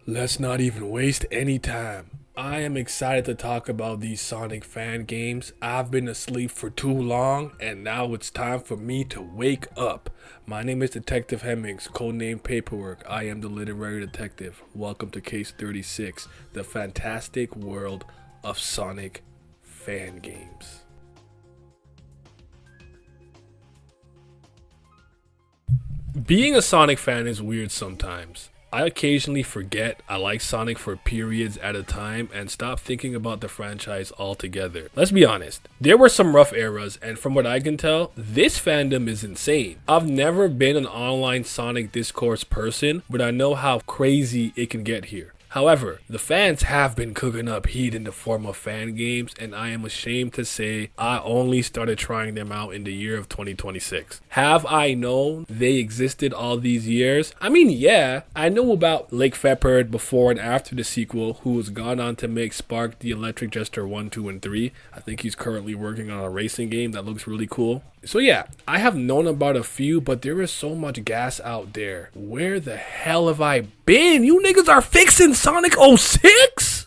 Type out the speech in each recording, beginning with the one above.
Let's not even waste any time. I am excited to talk about these Sonic fan games. I've been asleep for too long, and now it's time for me to wake up. My name is Detective Hemmings, codenamed Paperwork. I am the literary detective. Welcome to Case 36, the fantastic world of Sonic fan games. Being a Sonic fan is weird sometimes. I occasionally forget I like Sonic for periods at a time and stop thinking about the franchise altogether. Let's be honest, there were some rough eras, and from what I can tell, this fandom is insane. I've never been an online Sonic discourse person, but I know how crazy it can get here. However, the fans have been cooking up heat in the form of fan games, and I am ashamed to say I only started trying them out in the year of 2026. Have I known they existed all these years? I mean, yeah, I knew about Lake Feppard before and after the sequel, who has gone on to make Spark the Electric Jester 1, 2, and 3. I think he's currently working on a racing game that looks really cool. So yeah, I have known about a few, but there is so much gas out there. Where the hell have I been? You niggas are fixing Sonic 06?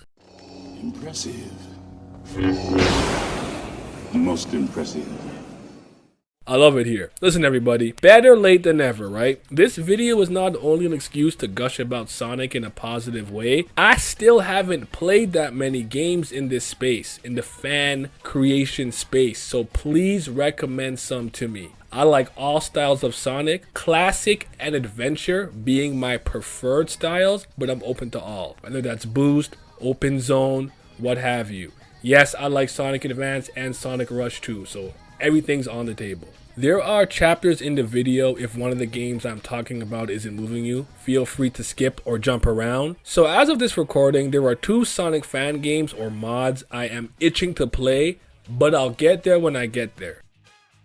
Impressive. Most impressive. I love it here. Listen everybody, better late than never, right? This video is not only an excuse to gush about Sonic in a positive way, I still haven't played that many games in this space, in the fan creation space, so please recommend some to me. I like all styles of Sonic, classic and adventure being my preferred styles, but I'm open to all, whether that's boost, open zone, what have you. Yes, I like Sonic Advance and Sonic Rush too, so everything's on the table. There are chapters in the video if one of the games I'm talking about isn't moving you. Feel free to skip or jump around. So as of this recording, there are two Sonic fan games or mods I am itching to play, but I'll get there when I get there.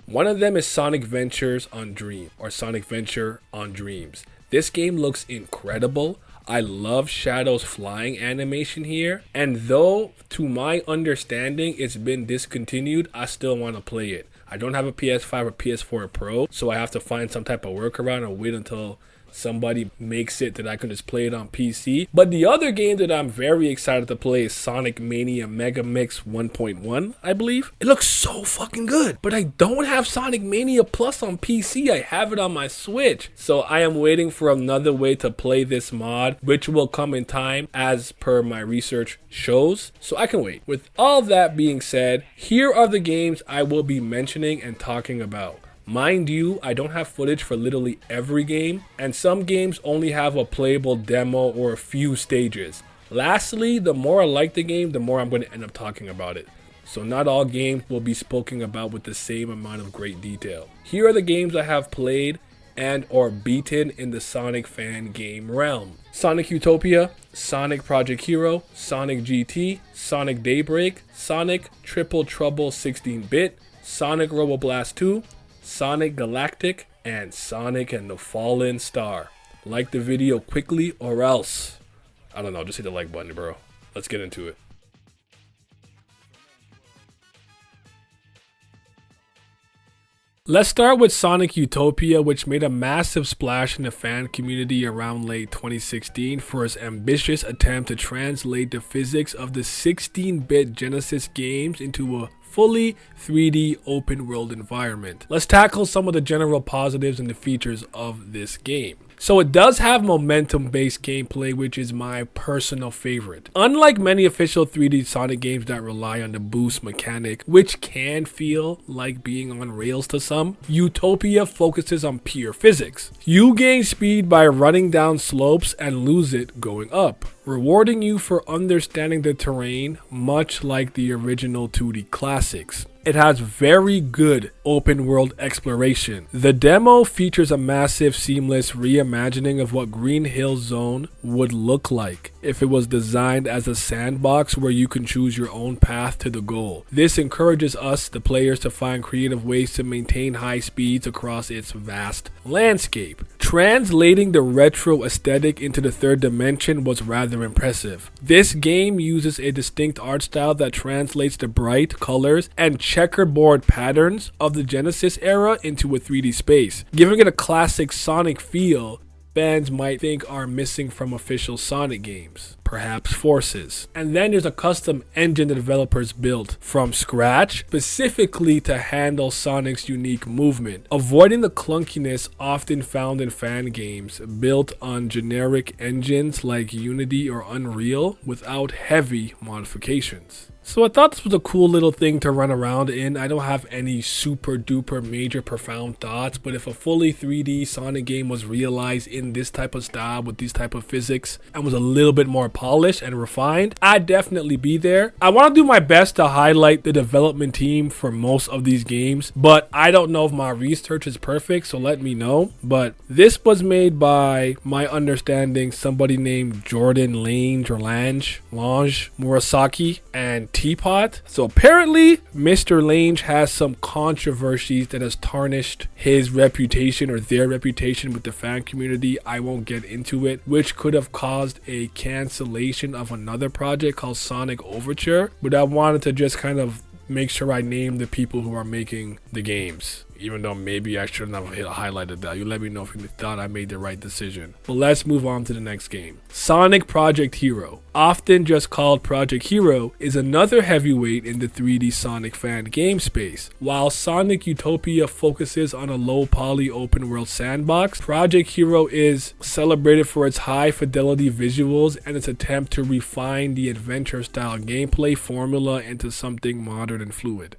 One of them is Sonic Ventures on Dream, or Sonic Venture on Dreams. This game looks incredible. I love Shadow's flying animation here, and though to my understanding it's been discontinued, I still want to play it. I don't have a PS5 or PS4 Pro, so I have to find some type of workaround or wait until somebody makes it that I can just play it on PC. But the other game that I'm very excited to play is Sonic Mania Megamix 1.1, I believe. It looks so fucking good, but I don't have Sonic Mania Plus on PC. I have it on my Switch. So I am waiting for another way to play this mod, which will come in time as per my research shows. So I can wait. With all that being said, here are the games I will be mentioning and talking about. Mind you, I don't have footage for literally every game, and some games only have a playable demo or a few stages. Lastly, the more I like the game, the more I'm going to end up talking about it. So not all games will be spoken about with the same amount of great detail. Here are the games I have played and or beaten in the Sonic fan game realm. Sonic Utopia, Sonic Project Hero, Sonic GT, Sonic Daybreak, Sonic Triple Trouble 16-bit, Sonic Robo Blast 2, Sonic Galactic, and Sonic and the Fallen Star. Like the video quickly or else. I don't know, just hit the like button, bro. Let's get into it. Let's start with Sonic Utopia, which made a massive splash in the fan community around late 2016 for its ambitious attempt to translate the physics of the 16-bit Genesis games into a fully 3D open world environment. Let's tackle some of the general positives and the features of this game. So it does have momentum-based gameplay, which is my personal favorite. Unlike many official 3D Sonic games that rely on the boost mechanic, which can feel like being on rails to some, Utopia focuses on pure physics. You gain speed by running down slopes and lose it going up, rewarding you for understanding the terrain, much like the original 2D classics. It has very good open world exploration. The demo features a massive seamless reimagining of what Green Hill Zone would look like if it was designed as a sandbox where you can choose your own path to the goal. This encourages us, the players, to find creative ways to maintain high speeds across its vast landscape. Translating the retro aesthetic into the third dimension was rather impressive. This game uses a distinct art style that translates the bright colors and checkerboard patterns of the Genesis era into a 3D space, giving it a classic Sonic feel fans might think are missing from official Sonic games. Perhaps forces. And then there's a custom engine the developers built from scratch specifically to handle Sonic's unique movement, avoiding the clunkiness often found in fan games built on generic engines like Unity or Unreal without heavy modifications. So I thought this was a cool little thing to run around in. I don't have any super duper major profound thoughts, but if a fully 3D Sonic game was realized in this type of style with these type of physics and was a little bit more polished and refined, I'd definitely be there. I want to do my best to highlight the development team for most of these games, but I don't know if my research is perfect, so let me know. But this was made by, my understanding, somebody named Jordan Lange Murasaki and Teapot. So apparently Mr. Lange has some controversies that has tarnished his reputation or their reputation with the fan community. I won't get into it, which could have caused a cancellation of another project called Sonic Overture, but I wanted to just kind of make sure I name the people who are making the games, even though maybe I shouldn't have highlighted that. You let me know if you thought I made the right decision. But let's move on to the next game. Sonic Project Hero, often just called Project Hero, is another heavyweight in the 3D Sonic fan game space. While Sonic Utopia focuses on a low poly open world sandbox, Project Hero is celebrated for its high fidelity visuals and its attempt to refine the adventure style gameplay formula into something modern and fluid.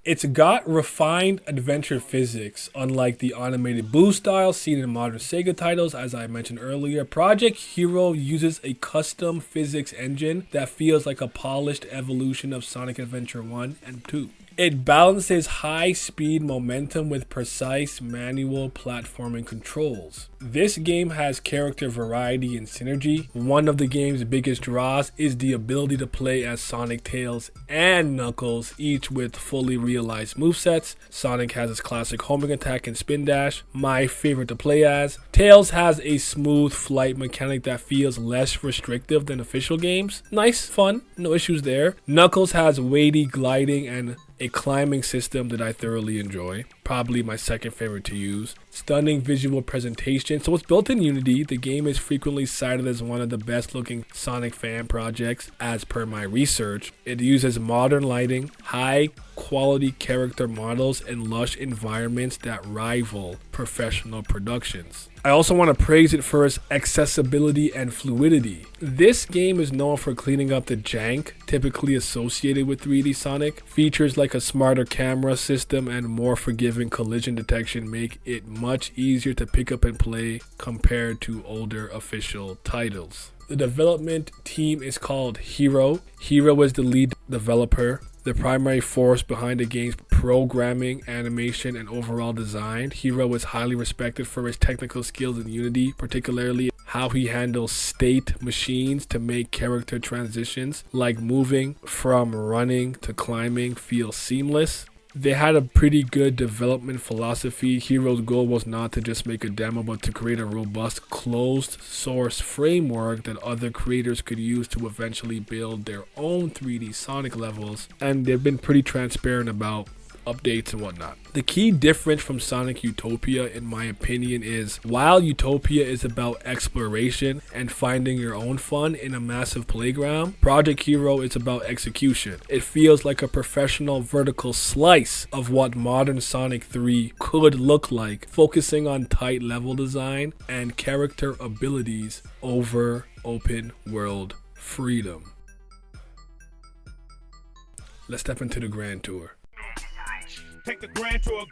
It's got refined adventure physics, unlike the animated boost style seen in modern Sega titles. As I mentioned earlier, Project Hero uses a custom physics engine that feels like a polished evolution of Sonic Adventure 1 and 2. It balances high-speed momentum with precise manual platforming controls. This game has character variety and synergy. One of the game's biggest draws is the ability to play as Sonic, Tails, and Knuckles, each with fully realized movesets. Sonic has his classic homing attack and spin dash, my favorite to play as. Tails has a smooth flight mechanic that feels less restrictive than official games. Nice, fun, no issues there. Knuckles has weighty gliding and a climbing system that I thoroughly enjoy, probably my second favorite to use. Stunning visual presentation. So it's built in Unity. The game is frequently cited as one of the best looking Sonic fan projects as per my research. It uses modern lighting, high quality character models, and lush environments that rival professional productions. I also want to praise it for its accessibility and fluidity. This game is known for cleaning up the jank typically associated with 3D Sonic. Features like a smarter camera system and more forgiving collision detection make it much easier to pick up and play compared to older official titles. The development team is called Hero. Hero is the lead developer, the primary force behind the game's programming, animation, and overall design. Hero is highly respected for his technical skills in Unity, particularly how he handles state machines to make character transitions, like moving from running to climbing, feel seamless. They had a pretty good development philosophy. Hero's goal was not to just make a demo, but to create a robust closed source framework that other creators could use to eventually build their own 3D Sonic levels, and they've been pretty transparent about updates and whatnot. The key difference from Sonic Utopia, in my opinion, is while Utopia is about exploration and finding your own fun in a massive playground, Project Hero is about execution. It feels like a professional vertical slice of what modern Sonic 3 could look like, focusing on tight level design and character abilities over open world freedom. Let's step into the Grand Tour. Take the Grand Tour,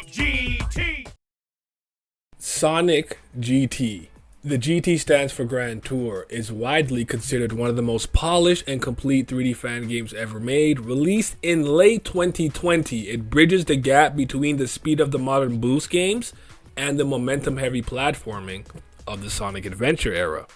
GT. Sonic GT. The GT stands for Grand Tour, is widely considered one of the most polished and complete 3D fan games ever made. Released in late 2020, it bridges the gap between the speed of the modern boost games and the momentum-heavy platforming of the Sonic Adventure era.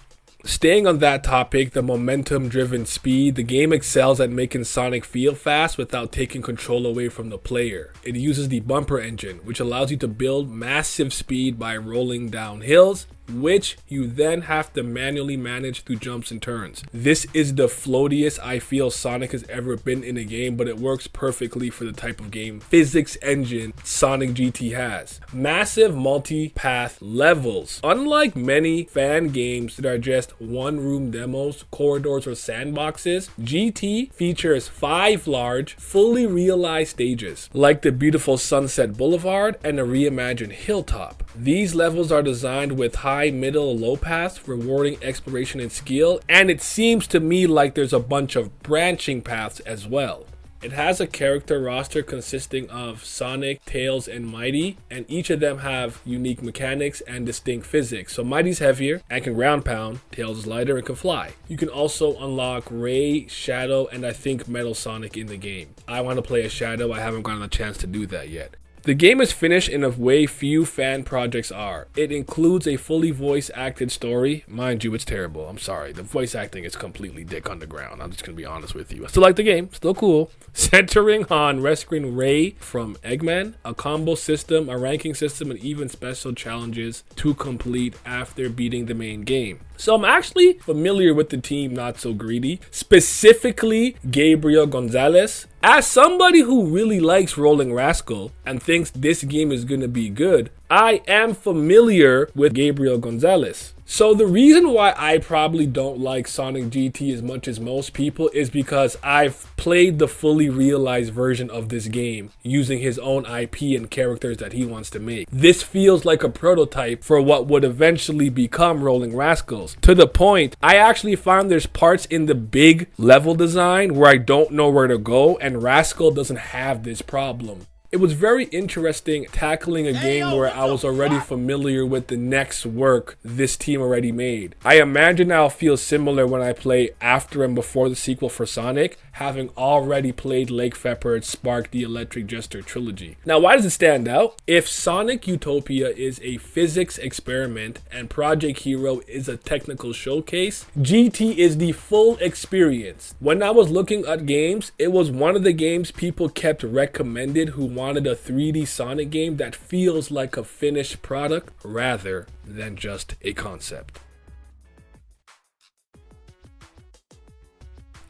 Staying on that topic, the momentum-driven speed, the game excels at making Sonic feel fast without taking control away from the player. It uses the bumper engine, which allows you to build massive speed by rolling down hills which you then have to manually manage through jumps and turns. This is the floatiest I feel Sonic has ever been in a game, but it works perfectly for the type of game physics engine Sonic GT has. Massive multi-path levels. Unlike many fan games that are just one-room demos, corridors, or sandboxes, GT features 5 large, fully realized stages, like the beautiful Sunset Boulevard and a reimagined hilltop. These levels are designed with high, middle, and low paths, rewarding exploration and skill, and it seems to me like there's a bunch of branching paths as well. It has a character roster consisting of Sonic, Tails, and Mighty, and each of them have unique mechanics and distinct physics. So Mighty's heavier and can ground pound, Tails is lighter and can fly. You can also unlock Ray, Shadow, and I think Metal Sonic in the game. I want to play as Shadow, I haven't gotten a chance to do that yet. The game is finished in a way few fan projects are. It includes a fully voice-acted story. Mind you, it's terrible. I'm sorry. The voice acting is completely dick on the ground. I'm just going to be honest with you. I still like the game. Still cool. Centering on rescuing Ray from Eggman, a combo system, a ranking system, and even special challenges to complete after beating the main game. So I'm actually familiar with the team Not So Greedy, specifically Gabriel Gonzalez. As somebody who really likes Rolling Rascal and thinks this game is going to be good, I am familiar with Gabriel Gonzalez. So the reason why I probably don't like Sonic GT as much as most people is because I've played the fully realized version of this game using his own IP and characters that he wants to make. This feels like a prototype for what would eventually become Rolling Rascals. To the point, I actually found there's parts in the big level design where I don't know where to go, and Rascal doesn't have this problem. It was very interesting tackling a game where I was already familiar with the next work this team already made. I imagine I'll feel similar when I play after and before the sequel for Sonic, having already played Lake Feppard's Spark the Electric Jester trilogy. Now, why does it stand out? If Sonic Utopia is a physics experiment and Project Hero is a technical showcase, GT is the full experience. When I was looking at games, it was one of the games people kept recommended who wanted a 3D Sonic game that feels like a finished product rather than just a concept.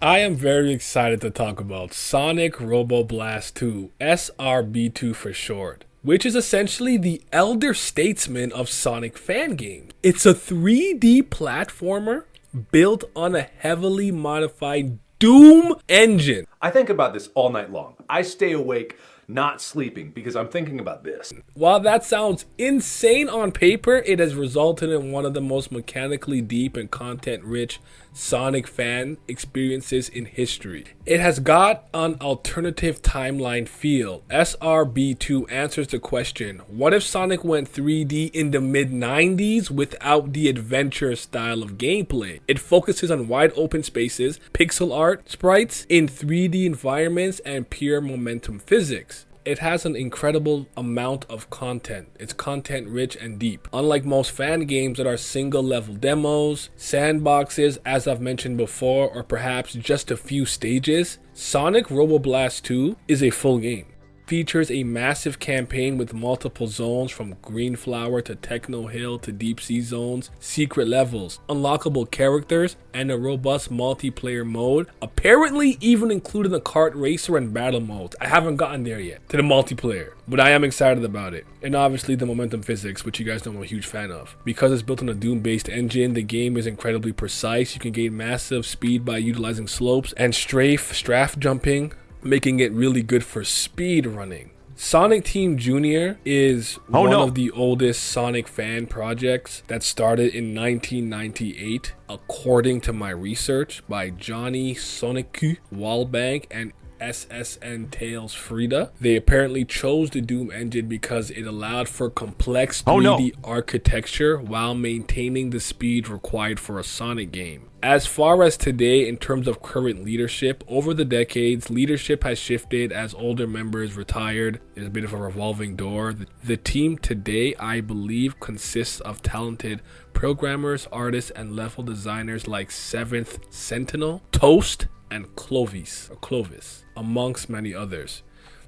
I am very excited to talk about Sonic Robo Blast 2, SRB2 for short, which is essentially the elder statesman of Sonic fan games. It's a 3D platformer built on a heavily modified Doom engine. I think about this all night long. I stay awake not sleeping because I'm thinking about this. While that sounds insane on paper, it has resulted in one of the most mechanically deep and content-rich Sonic fan experiences in history. It has got an alternative timeline feel. SRB2 answers the question, what if Sonic went 3D in the mid-90s without the adventure style of gameplay? It focuses on wide open spaces, pixel art, sprites in 3D environments, and pure momentum physics. It has an incredible amount of content. It's content rich and deep. Unlike most fan games that are single level demos, sandboxes, as I've mentioned before, or perhaps just a few stages, Sonic Robo Blast 2 is a full game. Features a massive campaign with multiple zones from Green Flower to Techno Hill to Deep Sea zones, secret levels, unlockable characters, and a robust multiplayer mode, apparently even including a kart racer and battle modes. I haven't gotten there yet to the multiplayer, but I am excited about it. And obviously the momentum physics, which you guys know I'm a huge fan of. Because it's built on a Doom based engine, the game is incredibly precise. You can gain massive speed by utilizing slopes and strafe jumping, making it really good for speed running. Sonic Team Junior is one of the oldest Sonic fan projects that started in 1998, according to my research, by Johnny Sonicu Wallbank and SSN Tails Frida. They apparently chose the Doom engine because it allowed for complex 3D architecture while maintaining the speed required for a Sonic game. As far as today, in terms of current leadership, over the decades, leadership has shifted as older members retired. There's a bit of a revolving door. The team today, I believe, consists of talented programmers, artists, and level designers like Seventh Sentinel, Toast, and Clovis, amongst many others.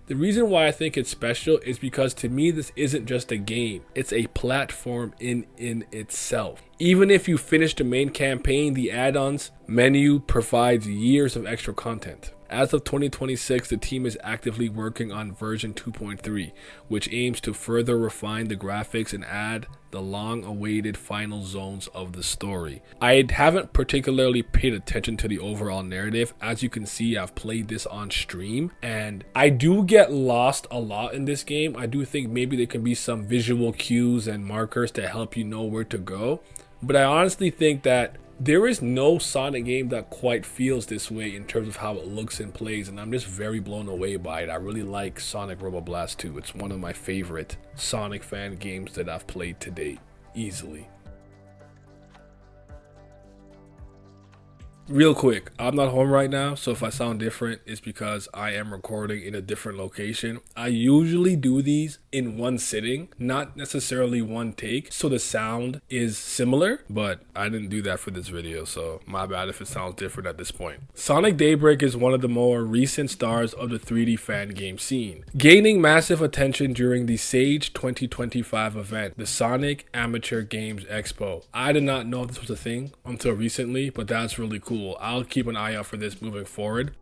The reason why I think it's special is because to me this isn't just a game, it's a platform in itself. Even if you finish the main campaign, the add-ons menu provides years of extra content. As of 2026, the team is actively working on version 2.3, which aims to further refine the graphics and add the long-awaited final zones of the story. I haven't particularly paid attention to the overall narrative. As you can see, I've played this on stream, and I do get lost a lot in this game. I do think maybe there can be some visual cues and markers to help you know where to go, but I honestly think that there is no Sonic game that quite feels this way in terms of how it looks and plays, and I'm just very blown away by it. I really like Sonic Robo Blast 2. It's one of my favorite Sonic fan games that I've played to date, easily. Real quick, I'm not home right now, so if I sound different, it's because I am recording in a different location. I usually do these in one sitting, not necessarily one take, so the sound is similar, but I didn't do that for this video, so my bad if it sounds different at this point. Sonic Daybreak is one of the more recent stars of the 3D fan game scene, gaining massive attention during the Sage 2025 event, the Sonic Amateur Games Expo. I did not know this was a thing until recently, but that's really cool. I'll keep an eye out for this moving forward.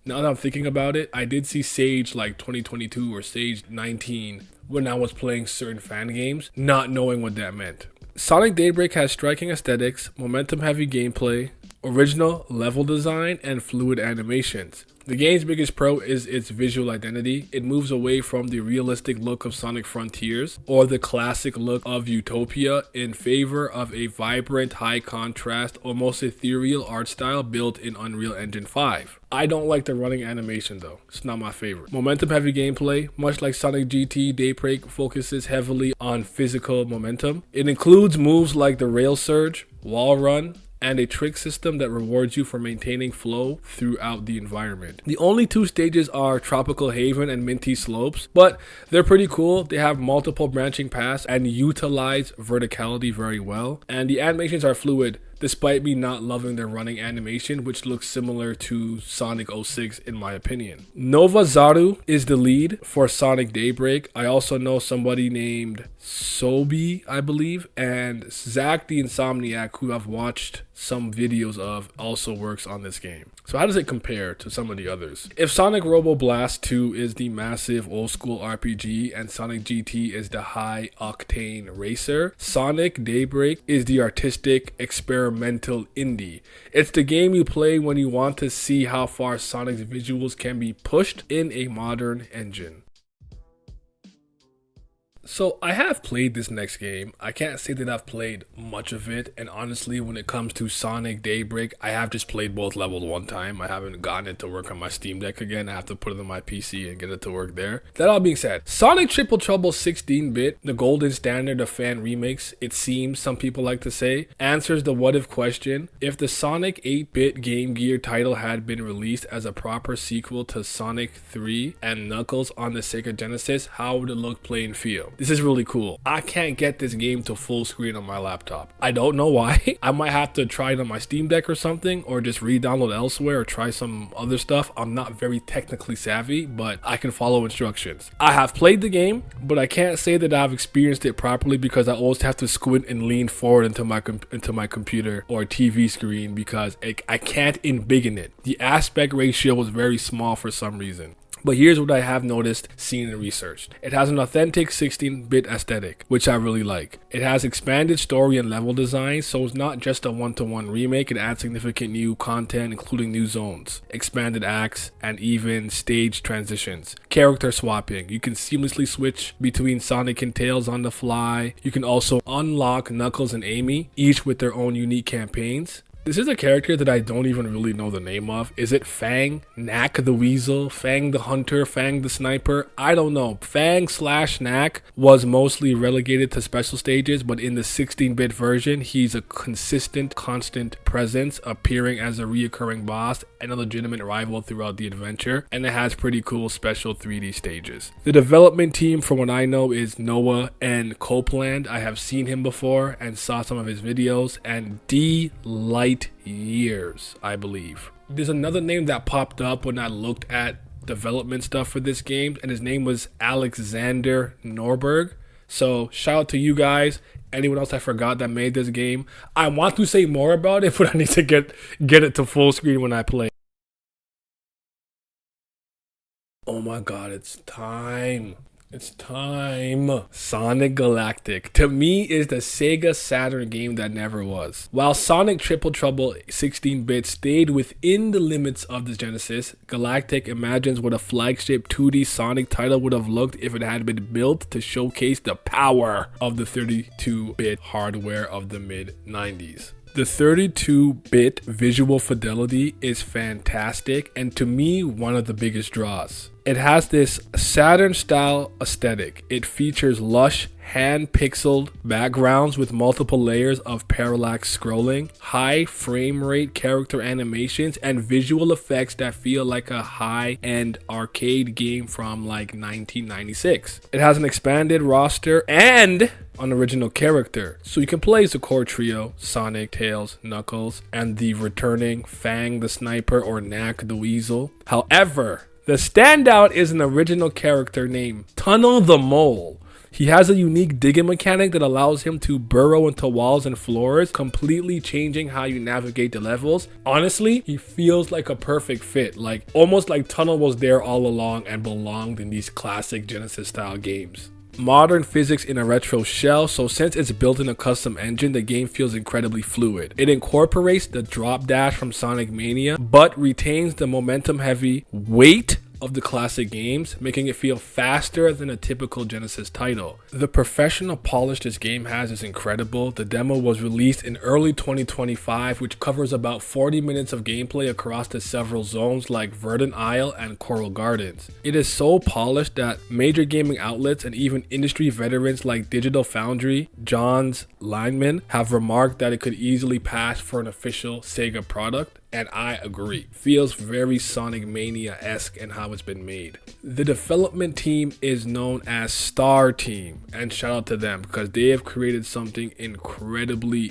Now that I'm thinking about it, I did see Sage like 2022 or Sage 19 when I was playing certain fan games, not knowing what that meant. Sonic Daybreak has striking aesthetics, momentum-heavy gameplay, original level design, and fluid animations. The game's biggest pro is its visual identity. It moves away from the realistic look of Sonic Frontiers or the classic look of Utopia in favor of a vibrant, high-contrast, almost ethereal art style built in Unreal Engine 5. I don't like the running animation though. It's not my favorite. Momentum-heavy gameplay, much like Sonic GT, Daybreak focuses heavily on physical momentum. It includes moves like the Rail Surge, Wall Run, and a trick system that rewards you for maintaining flow throughout the environment. The only two stages are Tropical Haven and Minty Slopes, but they're pretty cool. They have multiple branching paths and utilize verticality very well, and the animations are fluid, despite me not loving their running animation, which looks similar to Sonic 06 in my opinion. Nova Zaru is the lead for Sonic Daybreak. I also know somebody named Sobi, I believe, and Zach the Insomniac, who I've watched some videos of, also works on this game. So how does it compare to some of the others? If Sonic Robo Blast 2 is the massive old school RPG and Sonic GT is the high octane racer, Sonic Daybreak is the artistic experimental indie. It's the game you play when you want to see how far Sonic's visuals can be pushed in a modern engine. So I have played this next game. I can't say that I've played much of it, and honestly when it comes to Sonic Daybreak, I have just played both levels one time. I haven't gotten it to work on my Steam Deck again. I have to put it on my PC and get it to work there. That all being said, Sonic Triple Trouble 16-bit, the golden standard of fan remakes, it seems some people like to say, answers the what if question. If the Sonic 8-bit Game Gear title had been released as a proper sequel to Sonic 3 and Knuckles on the Sega Genesis, how would it look, play, and feel? This is really cool. I can't get this game to full screen on my laptop. I don't know why. I might have to try it on my Steam Deck or something, or just re-download elsewhere or try some other stuff. I'm not very technically savvy, but I can follow instructions. I have played the game, but I can't say that I've experienced it properly because I always have to squint and lean forward into my computer or TV screen because I can't embiggen it. The aspect ratio was very small for some reason. But here's what I have noticed, seen, and researched. It has an authentic 16-bit aesthetic, which I really like. It has expanded story and level design, so it's not just a one-to-one remake. It adds significant new content, including new zones, expanded acts, and even stage transitions. Character swapping. You can seamlessly switch between Sonic and Tails on the fly. You can also unlock Knuckles and Amy, each with their own unique campaigns. This is a character that I don't even really know the name of. Is it Fang, Knack the Weasel, Fang the Hunter, Fang the Sniper? I don't know. Fang/Knack was mostly relegated to special stages, but in the 16-bit version, he's a consistent, constant presence, appearing as a reoccurring boss and a legitimate rival throughout the adventure, and it has pretty cool special 3D stages. The development team, from what I know, is Noah and Copeland. I have seen him before and saw some of his videos, and Light Years, I believe. There's another name that popped up when I looked at development stuff for this game, and his name was Alexander Norberg. So shout out to you guys. Anyone else I forgot that made this game. I want to say more about it, but I need to get it to full screen when I play. Oh my god, it's time. It's time. Sonic Galactic, to me, is the Sega Saturn game that never was. While Sonic Triple Trouble 16-bit stayed within the limits of the Genesis, Galactic imagines what a flagship 2D Sonic title would have looked if it had been built to showcase the power of the 32-bit hardware of the mid-90s. The 32-bit visual fidelity is fantastic, and to me, one of the biggest draws. It has this Saturn-style aesthetic. It features lush, hand-pixeled backgrounds with multiple layers of parallax scrolling, high frame rate character animations, and visual effects that feel like a high-end arcade game from like 1996. It has an expanded roster and an original character, so you can play as the core trio: Sonic, Tails, Knuckles, and the returning Fang the Sniper or Knack the Weasel. However, the standout is an original character named Tunnel the Mole. He has a unique digging mechanic that allows him to burrow into walls and floors, completely changing how you navigate the levels. Honestly, he feels like a perfect fit, like almost like Tunnel was there all along and belonged in these classic Genesis style games. Modern physics in a retro shell, so since it's built in a custom engine, the game feels incredibly fluid. It incorporates the drop dash from Sonic Mania, but retains the momentum heavy weight of the classic games, making it feel faster than a typical Genesis title. The professional polish this game has is incredible. The demo was released in early 2025, which covers about 40 minutes of gameplay across the several zones like Verdant Isle and Coral Gardens. It is so polished that major gaming outlets and even industry veterans like Digital Foundry, John's Lineman, have remarked that it could easily pass for an official Sega product. And I agree. Feels very Sonic Mania-esque in how it's been made. The development team is known as Star Team, and shout out to them because they have created something incredibly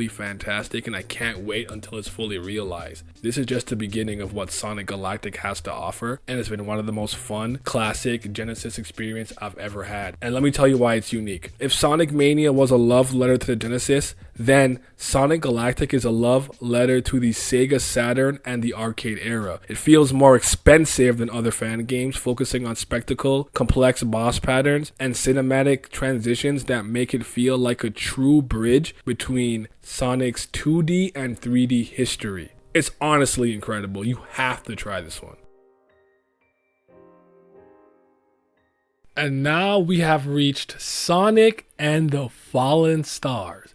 fantastic, and I can't wait until it's fully realized. This is just the beginning of what Sonic Galactic has to offer, and it's been one of the most fun, classic Genesis experience I've ever had. And let me tell you why it's unique. If Sonic Mania was a love letter to the Genesis, then Sonic Galactic is a love letter to the Sega Saturn and the arcade era. It feels more expensive than other fan games, focusing on spectacle, complex boss patterns, and cinematic transitions that make it feel like a true bridge between Sonic's 2D and 3D history. It's honestly incredible. You have to try this one. And now we have reached Sonic and the Fallen Stars,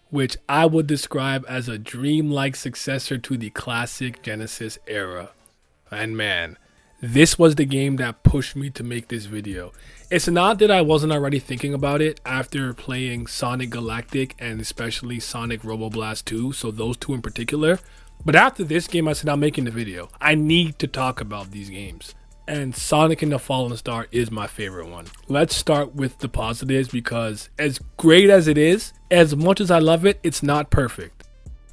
which I would describe as a dreamlike successor to the classic Genesis era. And man, this was the game that pushed me to make this video. It's not that I wasn't already thinking about it after playing Sonic Galactic and especially Sonic Robo Blast 2, so those two in particular. But after this game, I said I'm making the video. I need to talk about these games. And Sonic and the Fallen Star is my favorite one. Let's start with the positives, because as great as it is, as much as I love it, it's not perfect.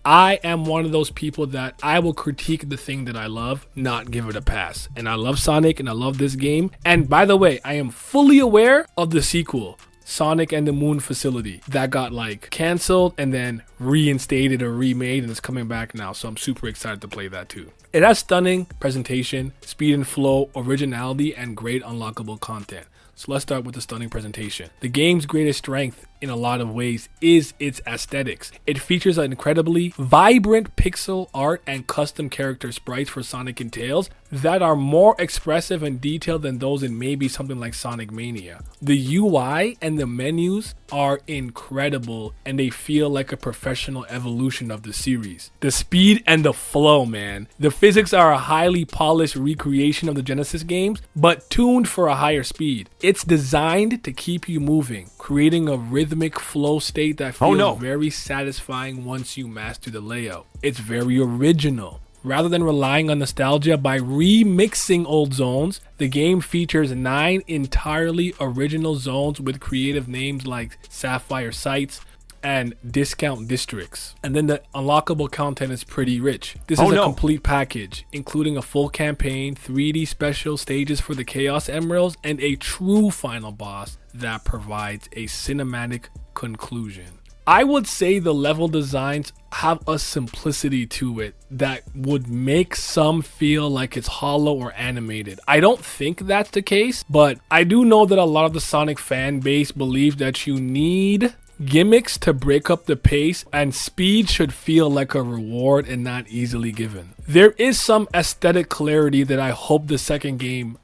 I am one of those people that I will critique the thing that I love, not give it a pass. And I love Sonic and I love this game. And by the way, I am fully aware of the sequel, Sonic and the Moon Facility, that got like canceled and then reinstated or remade, and it's coming back now, so I'm super excited to play that too. It has stunning presentation, speed and flow, originality, and great unlockable content. So let's start with the stunning presentation. The game's greatest strength in a lot of ways is its aesthetics. It features an incredibly vibrant pixel art and custom character sprites for Sonic and Tails that are more expressive and detailed than those in maybe something like Sonic Mania. The UI and the menus are incredible, and they feel like a professional evolution of the series. The speed and the flow, man. The physics are a highly polished recreation of the Genesis games, but tuned for a higher speed. It's designed to keep you moving, creating a rhythmic flow state that feels very satisfying once you master the layout. It's very original. Rather than relying on nostalgia by remixing old zones, the game features 9 entirely original zones with creative names like Sapphire Sights, and discount districts. And then the unlockable content is pretty rich. This Oh, is a no. complete package, including a full campaign, 3D special stages for the Chaos Emeralds, and a true final boss that provides a cinematic conclusion. I would say the level designs have a simplicity to it that would make some feel like it's hollow or animated. I don't think that's the case, but I do know that a lot of the Sonic fan base believe that you need gimmicks to break up the pace, and speed should feel like a reward and not easily given. There is some aesthetic clarity that I hope the second game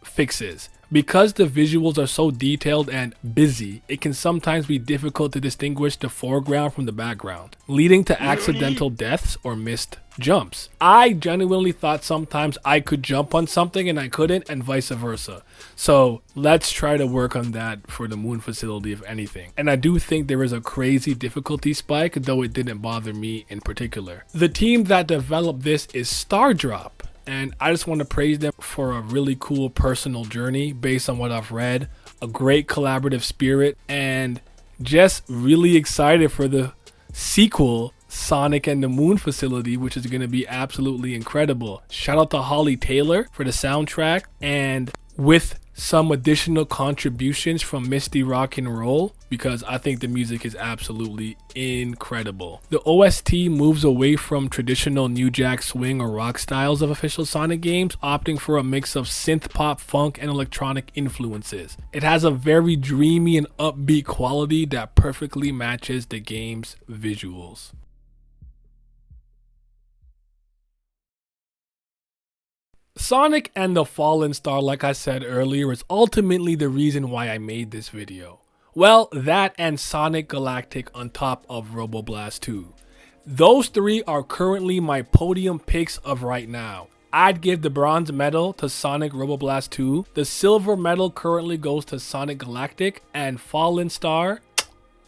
fixes. Because the visuals are so detailed and busy, it can sometimes be difficult to distinguish the foreground from the background, leading to accidental deaths or missed jumps. I genuinely thought sometimes I could jump on something and I couldn't, and vice versa. So let's try to work on that for the Moon facility, if anything. And I do think there is a crazy difficulty spike, though it didn't bother me in particular. The team that developed this is Stardrop. And I just want to praise them for a really cool personal journey based on what I've read, a great collaborative spirit, and just really excited for the sequel, Sonic and the Moon Facility, which is going to be absolutely incredible. Shout out to Holly Taylor for the soundtrack, and with some additional contributions from Misty Rock and Roll, because I think the music is absolutely incredible. The OST moves away from traditional New Jack Swing or rock styles of official Sonic games, opting for a mix of synth pop, funk, and electronic influences. It has a very dreamy and upbeat quality that perfectly matches the game's visuals. Sonic and the Fallen Star, like I said earlier, is ultimately the reason why I made this video. Well, that and Sonic Galactic on top of Robo Blast 2. Those three are currently my podium picks of right now. I'd give the bronze medal to Sonic Robo Blast 2. The silver medal currently goes to Sonic Galactic, and Fallen Star,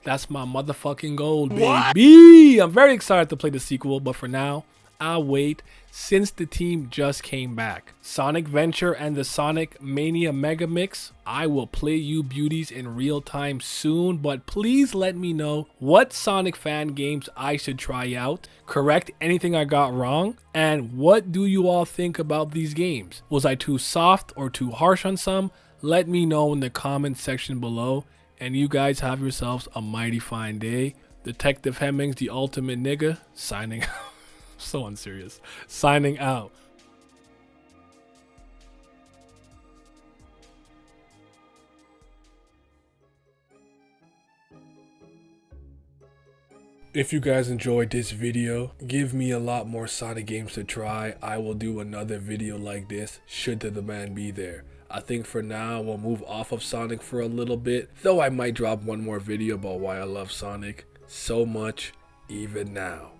that's my motherfucking gold, baby. I'm very excited to play the sequel, but for now, I'll wait since the team just came back. Sonic Venture and the Sonic Mania Megamix, I will play you beauties in real time soon, but please let me know what Sonic fan games I should try out, correct anything I got wrong, and what do you all think about these games? Was I too soft or too harsh on some? Let me know in the comment section below, and you guys have yourselves a mighty fine day. Detective Hemmings, the ultimate nigga, signing out. So unserious. Signing out. If you guys enjoyed this video, give me a lot more Sonic games to try. I will do another video like this should the demand be there. I think for now we'll move off of Sonic for a little bit, though I might drop one more video about why I love Sonic so much even now.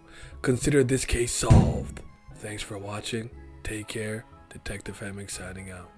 Consider this case solved. Thanks for watching. Take care. Detective Hemming signing out.